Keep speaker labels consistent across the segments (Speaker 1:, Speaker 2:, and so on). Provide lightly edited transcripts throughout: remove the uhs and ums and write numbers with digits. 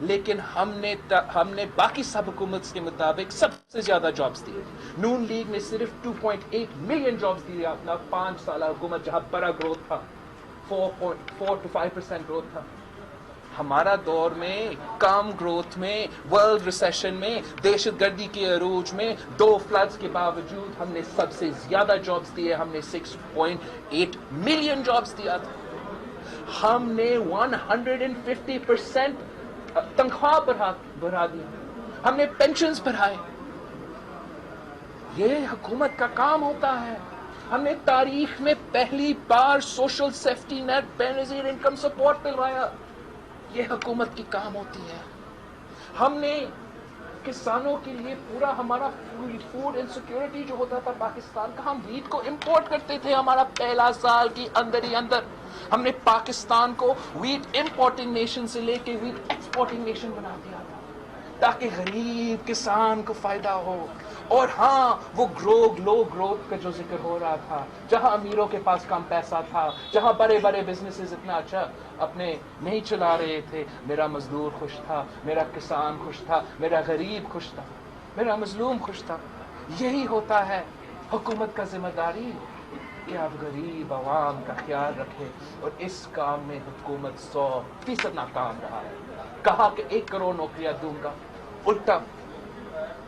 Speaker 1: لیکن ہم نے باقی سب حکومت کے مطابق سب سے زیادہ جابز دیے. نون لیگ نے صرف 2.8 ملین جابز دیے اپنا 5 سالہ حکومت, جہاں بڑا گروتھ تھا, 4 to 5% گروتھ تھا. ہمارا دور میں کم گروتھ میں, ورلڈ ریسیشن میں, دہشت گردی کے عروج میں, 2 فلڈز کے باوجود ہم نے سب سے زیادہ جابز دیے. ہم نے 6.8 ملین جابز دیا تھا. ہم نے 150% تنخواہ بڑھا دی. ہم نے پینشنز بڑھائے. یہ حکومت کا کام ہوتا ہے. ہم نے تاریخ میں پہلی بار سوشل سیفٹی نیٹ, بے نظیر انکم سپورٹ دلوایا. یہ حکومت کی کام ہوتی ہے. ہم نے کسانوں کے لیے پورا ہمارا فوڈ انسیکیورٹی جو ہوتا تھا پاکستان کا, ہم ویٹ کو امپورٹ کرتے تھے. ہمارا پہلا سال کی اندر ہی اندر ہم نے پاکستان کو ویٹ امپورٹنگ نیشن سے لے کے ویٹ ایکسپورٹنگ نیشن بنا دیا تھا, تاکہ غریب کسان کو فائدہ ہو. اور ہاں, وہ لو گروتھ کا جو ذکر ہو رہا تھا, جہاں امیروں کے پاس کم پیسہ تھا, جہاں بڑے بڑے بزنسز اتنا اچھا اپنے نہیں چلا رہے تھے, میرا مزدور خوش تھا, میرا کسان خوش تھا, میرا غریب خوش تھا, میرا مظلوم خوش تھا. یہی ہوتا ہے حکومت کا ذمہ داری, کہ آپ غریب عوام کا خیال رکھے. اور اس کام میں حکومت 100% ناکام رہا ہے. کہا کہ 1 کروڑ نوکریاں دوں گا, الٹا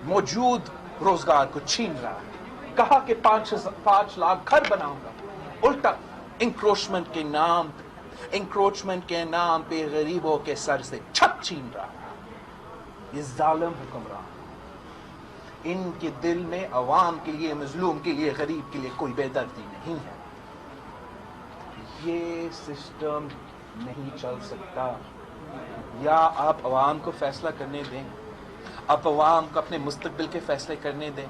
Speaker 1: موجود روزگار کو چھین رہا ہے. کہا کہ 5 لاکھ گھر بناؤں گا, الٹا انکروچمنٹ کے نام پہ غریبوں کے سر سے چھت چھین رہا ہے. یہ ظالم حکمران, ان کے دل میں عوام کے لیے, مظلوم کے لیے, غریب کے لیے کوئی بیدردی نہیں ہے. یہ سسٹم نہیں چل سکتا. یا آپ عوام کو فیصلہ کرنے دیں, آپ عوام کو اپنے مستقبل کے فیصلے کرنے دیں,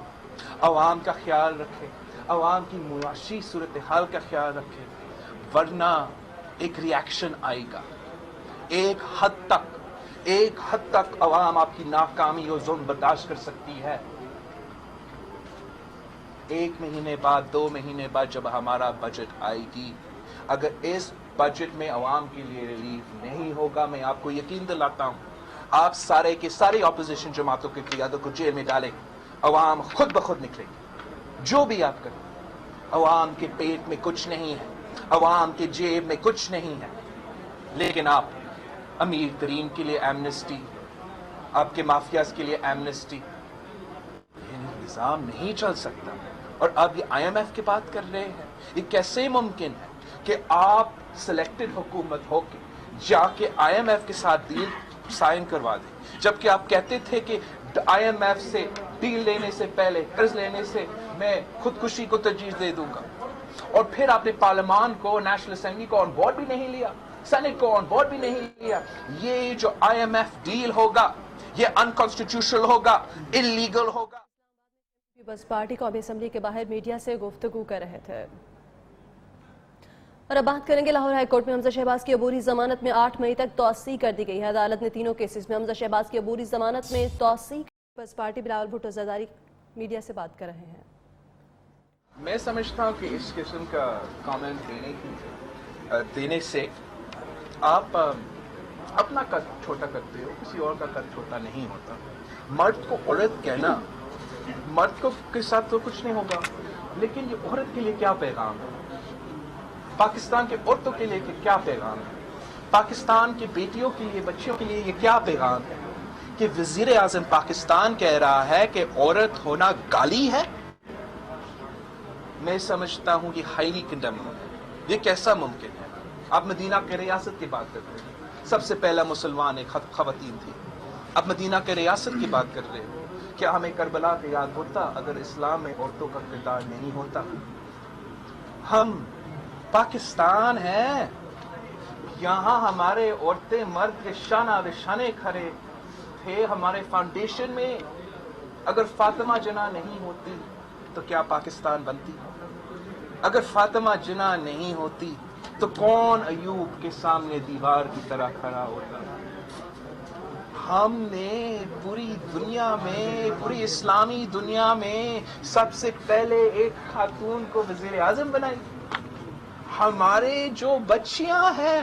Speaker 1: عوام کا خیال رکھیں, عوام کی معاشی صورتحال کا خیال رکھیں, ورنہ ایک ری ایکشن آئے گا. ایک حد تک عوام آپ کی ناکامی اور ظلم برداشت کر سکتی ہے. 1 مہینے بعد, 2 مہینے بعد جب ہمارا بجٹ آئے گی, اگر اس بجٹ میں عوام کے لیے ریلیف نہیں ہوگا, میں آپ کو یقین دلاتا ہوں, آپ سارے کے سارے اپوزیشن جماعتوں کے قیادوں کو جیل میں ڈالیں, عوام خود بخود نکلے گی. جو بھی آپ کریں, عوام کے پیٹ میں کچھ نہیں ہے, عوام کے جیب میں کچھ نہیں ہے, لیکن آپ امیر ترین کے لیے ایمنسٹی, آپ کے مافیاز کے لیے ایمنسٹی, یہ نظام نہیں چل سکتا. اور آپ یہ IMF کی بات کر رہے ہیں, یہ کیسے ممکن ہے کہ آپ سلیکٹڈ حکومت ہو کے جا کے IMF کے ساتھ ڈیل سائن کروا دیں, جبکہ آپ کہتے تھے کہ IMF سے ڈیل لینے سے پہلے, قرض لینے سے میں خودکشی کو ترجیح دے دوں گا. اور پھر آپ نے پارلیمان کو, نیشنل اسمبلی کو آن بورڈ بھی نہیں لیا, سینٹ کو آن بورڈ بھی نہیں لیا. یہ جو IMF ڈیل ہوگا یہ انکانسٹیٹیوشنل ہوگا, انلیگل ہوگا.
Speaker 2: پیپلز پارٹی قومی اسمبلی کے باہر میڈیا سے گفتگو کر رہے تھے. اور اب بات کریں گے لاہور ہائی کورٹ میں حمزہ شہباز کی عبوری ضمانت میں 8 مئی تک توسیع کر دی گئی ہے. عدالت نے تینوں کیسز میں حمزہ شہباز کی عبوری ضمانت میں توسیع. پیپلز پارٹی بلاول بھٹو زرداری میڈیا سے بات کر رہے ہیں.
Speaker 1: میں سمجھتا ہوں کہ اس قسم کا کامنٹ دینے سے آپ اپنا قد چھوٹا کرتے ہو, کسی اور کا قد چھوٹا نہیں ہوتا. مرد کو عورت کہنا, مرد کو کے ساتھ تو کچھ نہیں ہوگا, لیکن یہ عورت کے لیے کیا پیغام ہے, پاکستان کے عورتوں کے لیے کیا پیغام ہے, پاکستان کی بیٹیوں کے لیے, بچیوں کے لیے یہ کیا پیغام ہے کہ وزیر اعظم پاکستان کہہ رہا ہے کہ عورت ہونا گالی ہے. میں سمجھتا ہوں یہ ہائیلی کنڈمنیبل ہے. یہ کیسا ممکن ہے؟ آپ مدینہ کے ریاست کی بات کر رہے ہیں, سب سے پہلا مسلمان ایک خواتین تھی. اب مدینہ کے ریاست کی بات کر رہے ہیں. کیا ہمیں کربلا کا یاد ہوتا اگر اسلام میں عورتوں کا کردار نہیں ہوتا؟ ہم پاکستان ہیں, یہاں ہمارے عورتیں مرد کے شانہ بہ شانے کھڑے تھے. ہمارے فاؤنڈیشن میں اگر فاطمہ جناح نہیں ہوتی تو کیا پاکستان بنتی؟ اگر فاطمہ جناح نہیں ہوتی تو کون ایوب کے سامنے دیوار کی طرح کھڑا ہوتا؟ ہم نے پوری دنیا میں, پوری اسلامی دنیا میں سب سے پہلے ایک خاتون کو وزیر اعظم بنائی. ہمارے جو بچیاں ہیں,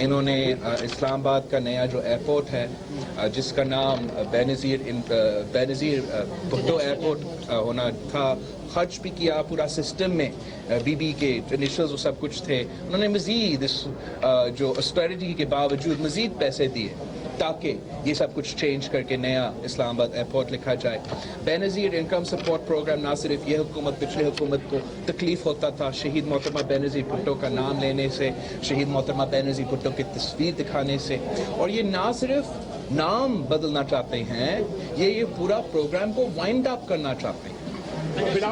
Speaker 1: انہوں نے اسلام آباد کا نیا جو ایئرپورٹ ہے جس کا نام بینظیر بھٹو ایئرپورٹ ہونا تھا، خرچ بھی کیا پورا سسٹم میں، بی بی کے انیشلز وہ سب کچھ تھے. انہوں نے مزید اس جو اسپیرٹی کے باوجود مزید پیسے دیے تاکہ یہ سب کچھ چینج کر کے نیا اسلام آباد ایئرپورٹ لکھا جائے. بینظیر انکم سپورٹ پروگرام، نہ صرف یہ حکومت، پچھلے حکومت کو تکلیف ہوتا تھا شہید محترمہ بینظیر بھٹو کا نام لینے سے، شہید محترمہ بینظیر بھٹو کی تصویر دکھانے سے، اور یہ نہ صرف نام بدلنا چاہتے ہیں، یہ پورا پروگرام کو وائنڈ اپ کرنا چاہتے ہیں.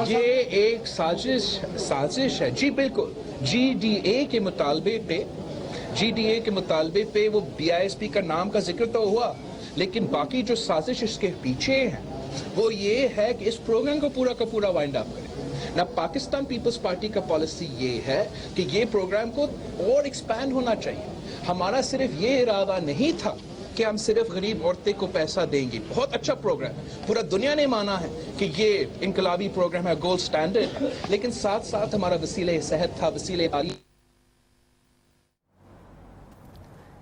Speaker 1: یہ ایک سازش ہے. جی بالکل، جی ڈی اے کے مطالبے پہ وہ بی آئی ایس پی کا نام کا ذکر تو ہوا، لیکن باقی جو سازش اس کے پیچھے ہے وہ یہ ہے کہ اس پروگرام کو پورا کا پورا وائنڈ اپ کرے. نہ پاکستان پیپلز پارٹی کا پالیسی یہ ہے کہ یہ پروگرام کو اور ایکسپینڈ ہونا چاہیے. ہمارا صرف یہ ارادہ نہیں تھا کہ ہم صرف غریب عورتیں کو پیسہ دیں گے. بہت اچھا پروگرام ہے، پورا دنیا نے مانا ہے کہ یہ انقلابی پروگرام ہے، گولڈ سٹینڈرڈ ہے، لیکن ساتھ ساتھ ہمارا وسیلہ صحت تھا، وسیلہ تعلیم.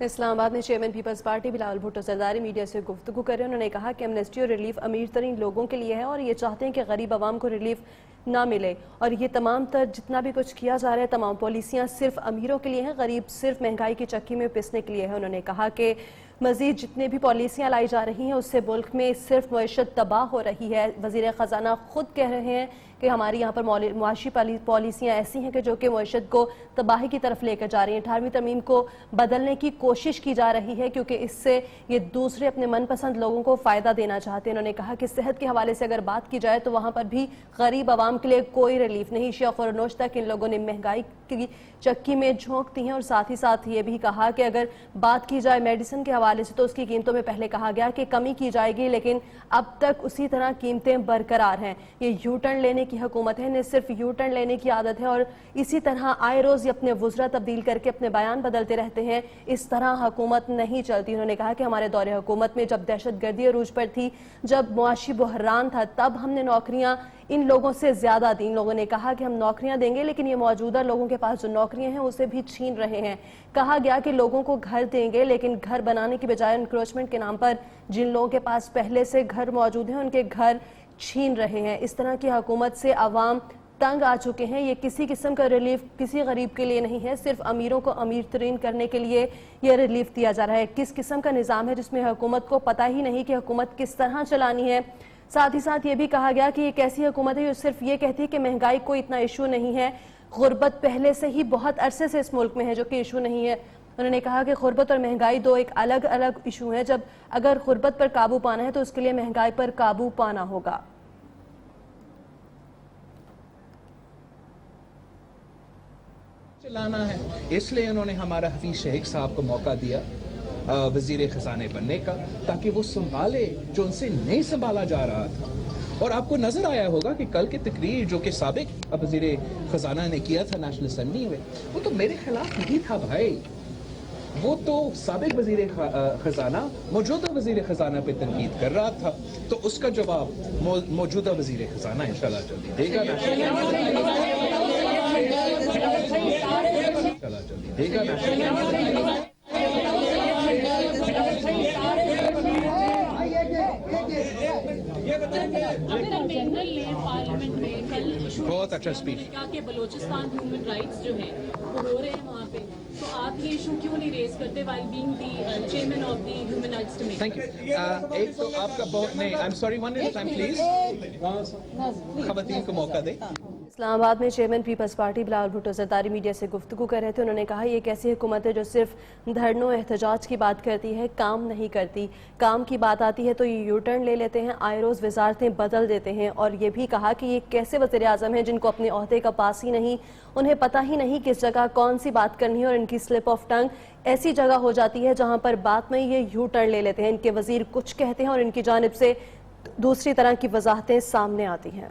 Speaker 2: اسلام آباد میں چیئرمین پیپلز پارٹی بلاول بھٹو زرداری میڈیا سے گفتگو کر رہے ہیں. انہوں نے کہا کہ ایمنسٹی اور ریلیف امیر ترین لوگوں کے لیے ہے اور یہ چاہتے ہیں کہ غریب عوام کو ریلیف نہ ملے، اور یہ تمام تر جتنا بھی کچھ کیا جا رہا ہے تمام پالیسیاں صرف امیروں کے لیے ہیں، غریب صرف مہنگائی کی چکی میں پسنے کے لیے ہے. انہوں نے کہا کہ مزید جتنے بھی پالیسیاں لائی جا رہی ہیں اس سے ملک میں صرف معیشت تباہ ہو رہی ہے. وزیر خزانہ خود کہہ رہے ہیں کہ ہماری یہاں پر معاشی پالیسیاں ایسی ہیں کہ جو کہ معیشت کو تباہی کی طرف لے کر جا رہی ہیں. 18ویں ترمیم کو بدلنے کی کوشش کی جا رہی ہے کیونکہ اس سے یہ دوسرے اپنے من پسند لوگوں کو فائدہ دینا چاہتے ہیں. انہوں نے کہا کہ صحت کے حوالے سے اگر بات کی جائے تو وہاں پر بھی غریب عوام کے لیے کوئی ریلیف نہیں. شوق اور نوش تک ان لوگوں نے مہنگائی کی چکی میں جھونک دی ہیں، اور ساتھ ہی ساتھ یہ بھی کہا کہ اگر بات کی جائے میڈیسن کے حوالے سے تو اس کی قیمتوں میں پہلے کہا گیا کہ کمی کی جائے گی، لیکن اب تک اسی طرح قیمتیں برقرار ہیں. یہ یو ٹرن لینے کی حکومت ہے، انہیں صرف یو ٹرن لینے کی عادت ہے اور اسی طرح آئے روز یہ اپنے وزراء تبدیل کر کے اپنے بیان بدلتے رہتے ہیں. اس طرح حکومت نہیں چلتی. انہوں نے کہا کہ ہمارے دور حکومت میں جب دہشت گردی عروج پر تھی، جب معاشی بحران تھا، تب ہم نے نوکریاں ان لوگوں سے زیادہ دیں. لوگوں نے کہا کہ ہم نوکریاں دیں گے، لیکن یہ موجودہ لوگوں کے پاس جو نوکریاں ہیں اسے بھی چھین رہے ہیں. کہا گیا کہ لوگوں کو گھر دیں گے، لیکن گھر بنانے کی بجائے انکروچمنٹ کے نام پر جن لوگوں کے پاس پہلے سے گھر موجود ہیں ان کے گھر چھین رہے ہیں. اس طرح کی حکومت سے عوام تنگ آ چکے ہیں. یہ کسی قسم کا ریلیف کسی غریب کے لیے نہیں ہے، صرف امیروں کو امیر ترین کرنے کے لیے یہ ریلیف دیا جا رہا ہے. کس قسم کا نظام ہے جس میں حکومت کو پتہ ہی نہیں کہ حکومت کس طرح چلانی ہے. ساتھ ہی ساتھ یہ بھی کہا گیا کہ یہ کیسی حکومت ہے جو صرف یہ کہتی ہے کہ مہنگائی کوئی اتنا ایشو نہیں ہے. غربت پہلے سے ہی بہت عرصے سے اس ملک میں ہے جو کہ ایشو نہیں ہے. انہوں نے کہا کہ غربت اور مہنگائی دو ایک الگ الگ ایشو ہیں. جب اگر غربت پر قابو پانا ہے تو اس کے لیے مہنگائی پر قابو پانا ہوگا.
Speaker 1: چلانا ہے، اس لیے انہوں نے ہمارا حفیظ شیخ صاحب کو موقع دیا وزیر خزانے بننے کا، تاکہ وہ سنبھالے جو ان سے نہیں سنبھالا جا رہا تھا. اور آپ کو نظر آیا ہوگا کہ کل کی تقریر جو کہ سابق وزیر خزانہ نے کیا تھا نیشنل اسمبلی میں، وہ تو میرے خلاف نہیں تھا بھائی. وہ تو سابق وزیر خزانہ موجودہ وزیر خزانہ پہ تنقید کر رہا تھا، تو اس کا جواب موجودہ وزیر خزانہ انشاءاللہ جلدی دے گا. بہت اچھا اسپیچ.
Speaker 3: کہ بلوچستان ہیومن رائٹس جو ہیں وہ ہو رہے ہیں وہاں پہ، تو آپ یہ ایشو کیوں نہیں ریز کرتے while being the chairman of the Human Rights Committee؟
Speaker 1: Thank you. ایک تو آپ کا بہت نہیں، I am sorry, one at time please, خواتین کو موقع دیں.
Speaker 2: اسلام آباد میں چیئرمین پیپلز پارٹی بلاول بھٹو زرداری میڈیا سے گفتگو کر رہے تھے. انہوں نے کہا یہ ایک ایسی حکومت ہے جو صرف دھرنوں احتجاج کی بات کرتی ہے، کام نہیں کرتی. کام کی بات آتی ہے تو یہ یو ٹرن لے لیتے ہیں، آئے روز وزارتیں بدل دیتے ہیں. اور یہ بھی کہا کہ یہ کیسے وزیر اعظم ہیں جن کو اپنے عہدے کا پاس ہی نہیں، انہیں پتہ ہی نہیں کس جگہ کون سی بات کرنی ہے، اور ان کی سلپ آف ٹنگ ایسی جگہ ہو جاتی ہے جہاں پر بات میں یہ یو ٹرن لے لیتے ہیں. ان کے وزیر کچھ کہتے ہیں اور ان کی جانب سے دوسری طرح کی وضاحتیں سامنے آتی ہیں.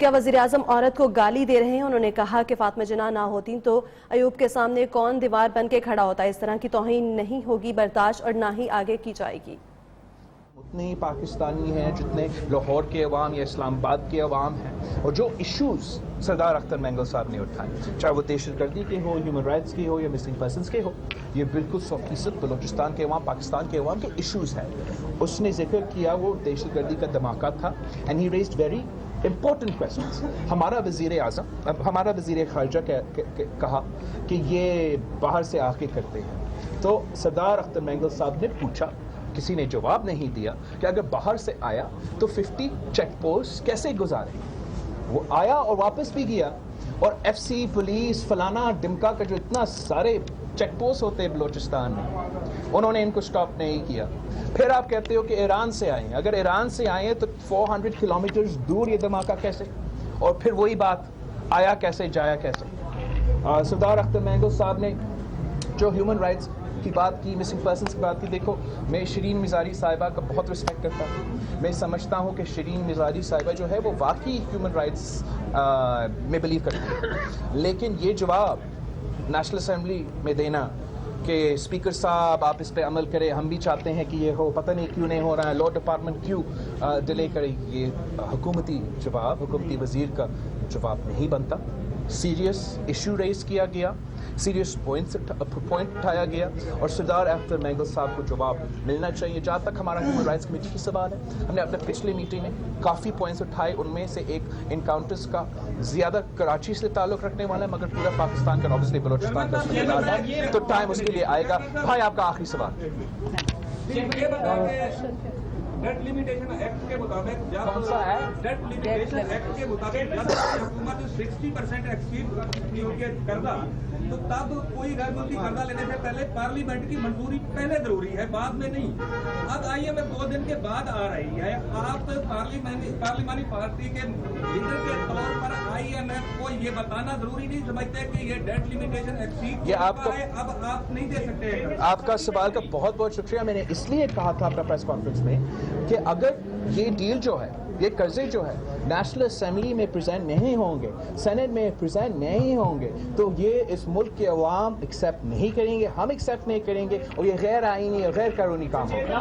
Speaker 2: کیا وزیر اعظم عورت کو گالی دے رہے ہیں؟ انہوں نے کہا کہ فاطمہ جناح نہ ہوتی تو ایوب کے سامنے کون دیوار بن کے کھڑا ہوتا. اس طرح کی توہین نہیں ہوگی برداشت اور نہ ہی آگے کی جائے گی.
Speaker 1: اتنے ہی پاکستانی ہیں جتنے لاہور کے عوام یا اسلام آباد کے عوام ہیں, اور جو ایشوز سردار اختر مینگل صاحب نے اٹھائے, چاہے وہ دہشت گردی کے ہو, ہیومن رائٹس کے ہو, یا مسنگ پرسنس کے ہو, یہ بالکل 100% بلوچستان کے عوام, پاکستان کے عوام کے ایشوز ہیں. اس نے ذکر کیا وہ دہشت گردی کا دھماکہ تھا, and he raised very important questions. ہمارا وزیر اعظم, ہمارا وزیر خارجہ کہا کہ یہ باہر سے آ کے کرتے ہیں, تو سردار اختر مینگل صاحب نے پوچھا, کسی نے جواب نہیں دیا, کہ اگر باہر سے آیا تو 50 چیک پوسٹ کیسے گزارے. وہ آیا اور واپس بھی گیا, اور ایف سی, پولیس, فلانا ڈمکا کا جو اتنا سارے چیک پوسٹ ہوتے ہیں بلوچستان میں, انہوں نے ان کو سٹاپ نہیں کیا. پھر آپ کہتے ہو کہ ایران سے آئے ہیں, اگر ایران سے آئے ہیں تو 400 کلومیٹرز دور یہ دھماکہ کیسے, اور پھر وہی بات, آیا کیسے جایا کیسے. سردار اختر مینگل صاحب نے جو ہیومن رائٹس کی بات کی, مسنگ پرسنس کی بات کی, دیکھو میں شرین مزاری صاحبہ کا بہت رسپیکٹ کرتا ہوں. میں سمجھتا ہوں کہ شرین مزاری صاحبہ جو ہے وہ واقعی ہیومن رائٹس میں بلیو کرتی ہے, لیکن یہ جواب نیشنل اسمبلی میں دینا کہ اسپیکر صاحب آپ اس پہ عمل کریں, ہم بھی چاہتے ہیں کہ یہ ہو, پتہ نہیں کیوں نہیں ہو رہا ہے, لا ڈپارٹمنٹ کیوں ڈیلے کرے, یہ حکومتی جواب, حکومتی وزیر کا جواب نہیں بنتا. سیریس ایشو ریز کیا گیا, سیریس پوائنٹ اٹھایا گیا, اور سردار اختر مینگل صاحب کو جواب ملنا چاہیے. جہاں تک ہمارا ہیومن رائٹس کمیٹی کی سوال ہے, ہم نے اپنے پچھلے میٹنگ میں کافی پوائنٹس اٹھائے, ان میں سے ایک انکاؤنٹرز کا زیادہ کراچی سے تعلق رکھنے والا ہے, مگر پورا پاکستان کا, obviously بلوچستان کا سمجھدار ہے, تو ٹائم اس کے لیے آئے گا. بھائی آپ کا آخری سوال.
Speaker 4: ڈیٹ لمیٹیشن ایکٹ کے مطابق جب
Speaker 1: کون سا ہے؟
Speaker 4: ڈیٹ لمیٹیشن ایکٹ کے مطابق جب حکومت 60% ایکسیڈ کرتی ہوتی ہے قرضہ, تو تب کوئی غیر ملکی قرضہ لینے سے پہلے پارلیمنٹ کی منظوری پہلے ضروری ہے, بعد میں نہیں. اب آئی ایم ایف 2 دن کے بعد آ رہی ہے, آپ پارلیمانی پارٹی کے لیڈر کے طور پر آئی ایم ایف کو یہ بتانا ضروری نہیں سمجھتے کہ یہ ڈیٹ لمیٹیشن ایکسیڈ
Speaker 1: یہ آپ کو,
Speaker 4: اب آپ نہیں دے سکتے.
Speaker 1: آپ کا سوال کا بہت بہت شکریہ. میں نے اس لیے کہا تھا اپنا پریس کانفرنس میں کہ اگر یہ ڈیل جو ہے, یہ قرضے جو ہے نیشنل اسمبلی میں پریزنٹ نہیں ہوں گے, سینٹ میں پریزنٹ نہیں ہوں گے, تو یہ اس ملک کے عوام ایکسیپٹ نہیں کریں گے, ہم ایکسیپٹ نہیں کریں گے, اور یہ غیر آئینی اور غیر قانونی کام ہوگا.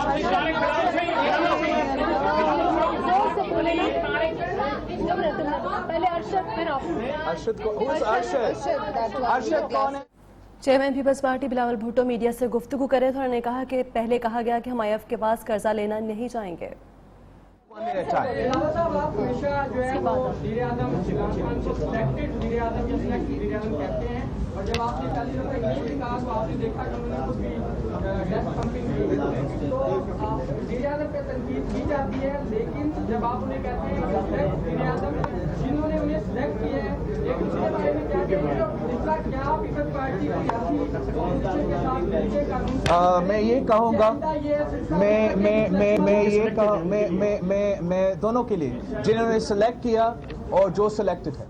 Speaker 1: ارشد کون ہے؟
Speaker 2: چیئرمین پیپلز پارٹی بلاول بھٹو میڈیا سے گفتگو کرے تو انہوں نے کہا کہ پہلے کہا گیا کہ ہم آئی ایف کے پاس قرضہ لینا نہیں چاہیں گے.
Speaker 5: اور جب آپ نے پہلی دفعہ یہ بھی کہا تو آپ نے دیکھا کہ انہوں نے خود بھی ڈیٹ پمپنگ کی, تو وزیر اعظم پہ تنقید کی جاتی ہے, لیکن جب آپ انہیں کہتے ہیں کہ وزیر اعظم جنہوں نے انہیں سلیکٹ کیا ہے, لیکن اس کے بارے میں کیا کہیں گے, اس کا کیا پیپلز پارٹی کی سیاسی کے ساتھ
Speaker 1: میں یہ کہوں گا, میں دونوں کے لیے, جنہوں نے سلیکٹ کیا اور جو سلیکٹڈ ہے.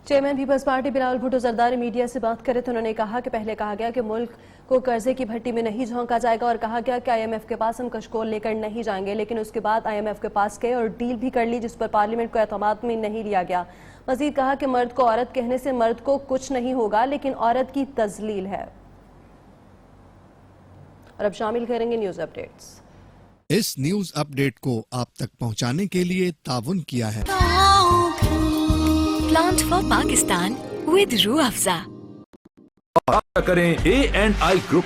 Speaker 2: چیئرمین پیپلز پارٹی بلاول بھٹو زرداری میڈیا سے بات کرے تو انہوں نے کہا کہ پہلے کہا گیا کہ ملک کو قرضے کی بھٹی میں نہیں جھونکا جائے گا, اور کہا گیا کہ آئی ایم ایف کے پاس ہم کشکول لے کر نہیں جائیں گے, لیکن اس کے بعد آئی ایم ایف کے پاس گئے اور ڈیل بھی کر لی جس پر پارلیمنٹ کو اعتماد میں نہیں لیا گیا. مزید کہا کہ مرد کو عورت کہنے سے مرد کو کچھ نہیں ہوگا, لیکن عورت کی تذلیل ہے. اور اب شامل کریں گے نیوز اپڈیٹس.
Speaker 6: اس نیوز اپڈیٹ کو آپ تک پہنچانے کے لیے تعاون کیا ہے
Speaker 7: پلانٹ فار پاکستان ود روح افزا.
Speaker 8: کریں A&I گروپ